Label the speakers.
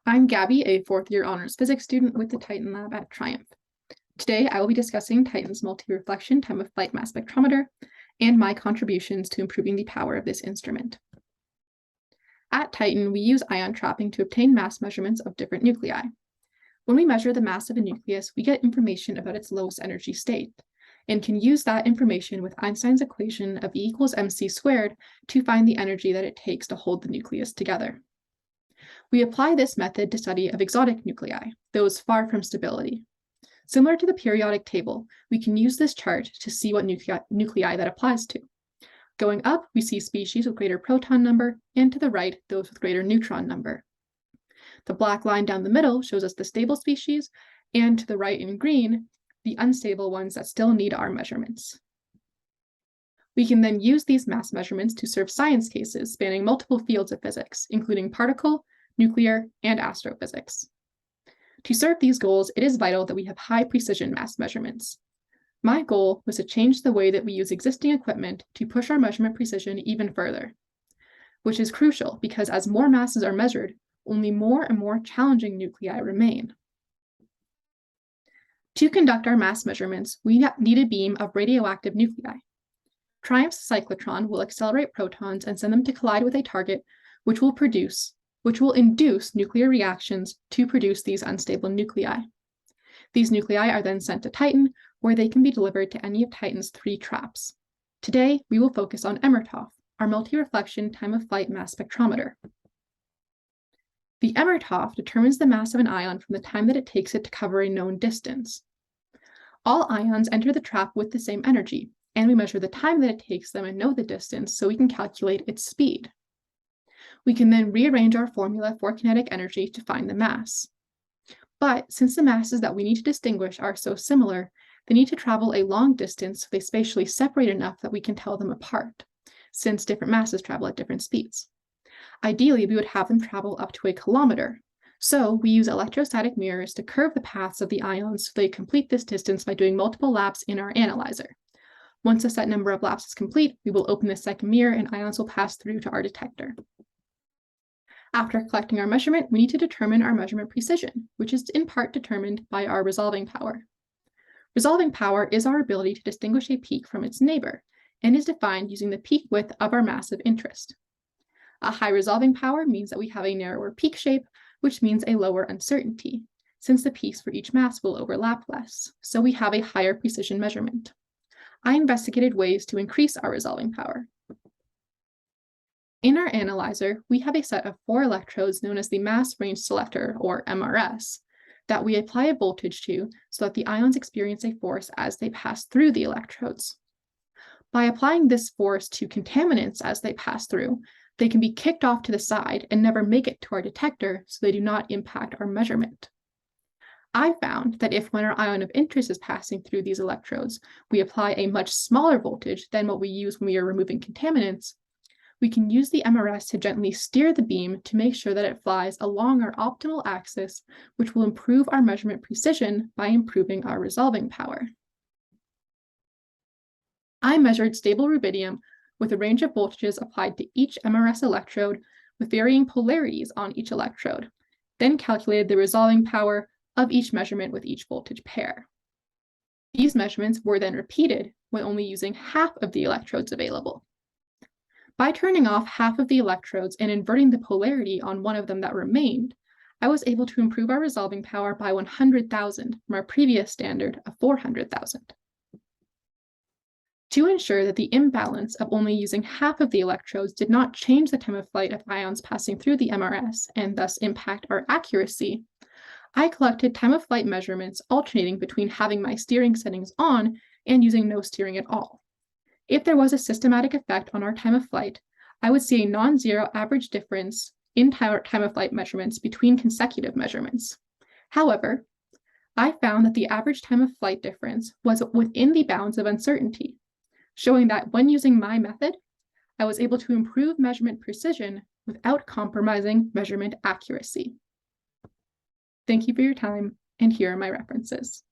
Speaker 1: I'm Gabby, a fourth-year honors physics student with the Titan Lab at Triumph. Today, I will be discussing Titan's multi-reflection time-of-flight mass spectrometer and my contributions to improving the power of this instrument. At Titan, we use ion trapping to obtain mass measurements of different nuclei. When we measure the mass of a nucleus, we get information about its lowest energy state, and can use that information with Einstein's equation of E equals mc squared to find the energy that it takes to hold the nucleus together. We apply this method to study of exotic nuclei, those far from stability. Similar to the periodic table, we can use this chart to see what nuclei that applies to. Going up, we see species with greater proton number, and to the right, those with greater neutron number. The black line down the middle shows us the stable species, and to the right in green, the unstable ones that still need our measurements. We can then use these mass measurements to serve science cases spanning multiple fields of physics, including particle, nuclear, and astrophysics. To serve these goals, it is vital that we have high precision mass measurements. My goal was to change the way that we use existing equipment to push our measurement precision even further, which is crucial because as more masses are measured, only more and more challenging nuclei remain. To conduct our mass measurements, we need a beam of radioactive nuclei. Triumph's cyclotron will accelerate protons and send them to collide with a target, which will induce nuclear reactions to produce these unstable nuclei. These nuclei are then sent to Titan, where they can be delivered to any of Titan's 3 traps. Today, we will focus on MR-TOF, our multi-reflection time-of-flight mass spectrometer. The MR-TOF determines the mass of an ion from the time that it takes it to cover a known distance. All ions enter the trap with the same energy, and we measure the time that it takes them and know the distance so we can calculate its speed. We can then rearrange our formula for kinetic energy to find the mass. But since the masses that we need to distinguish are so similar, they need to travel a long distance so they spatially separate enough that we can tell them apart, since different masses travel at different speeds. Ideally, we would have them travel up to 1 kilometer. So we use electrostatic mirrors to curve the paths of the ions so they complete this distance by doing multiple laps in our analyzer. Once a set number of laps is complete, we will open the second mirror and ions will pass through to our detector. After collecting our measurement, we need to determine our measurement precision, which is in part determined by our resolving power. Resolving power is our ability to distinguish a peak from its neighbor, and is defined using the peak width of our mass of interest. A high resolving power means that we have a narrower peak shape, which means a lower uncertainty, since the peaks for each mass will overlap less, so we have a higher precision measurement. I investigated ways to increase our resolving power. In our analyzer, we have a set of 4 electrodes known as the mass range selector, or MRS, that we apply a voltage to so that the ions experience a force as they pass through the electrodes. By applying this force to contaminants as they pass through, they can be kicked off to the side and never make it to our detector so they do not impact our measurement. I found that if when our ion of interest is passing through these electrodes, we apply a much smaller voltage than what we use when we are removing contaminants, we can use the MRS to gently steer the beam to make sure that it flies along our optimal axis, which will improve our measurement precision by improving our resolving power. I measured stable rubidium with a range of voltages applied to each MRS electrode with varying polarities on each electrode, then calculated the resolving power of each measurement with each voltage pair. These measurements were then repeated when only using half of the electrodes available. By turning off half of the electrodes and inverting the polarity on one of them that remained, I was able to improve our resolving power by 100,000 from our previous standard of 400,000. To ensure that the imbalance of only using half of the electrodes did not change the time of flight of ions passing through the MRS and thus impact our accuracy, I collected time of flight measurements alternating between having my steering settings on and using no steering at all. If there was a systematic effect on our time of flight, I would see a non-zero average difference in time of flight measurements between consecutive measurements. However, I found that the average time of flight difference was within the bounds of uncertainty, showing that when using my method, I was able to improve measurement precision without compromising measurement accuracy. Thank you for your time, and here are my references.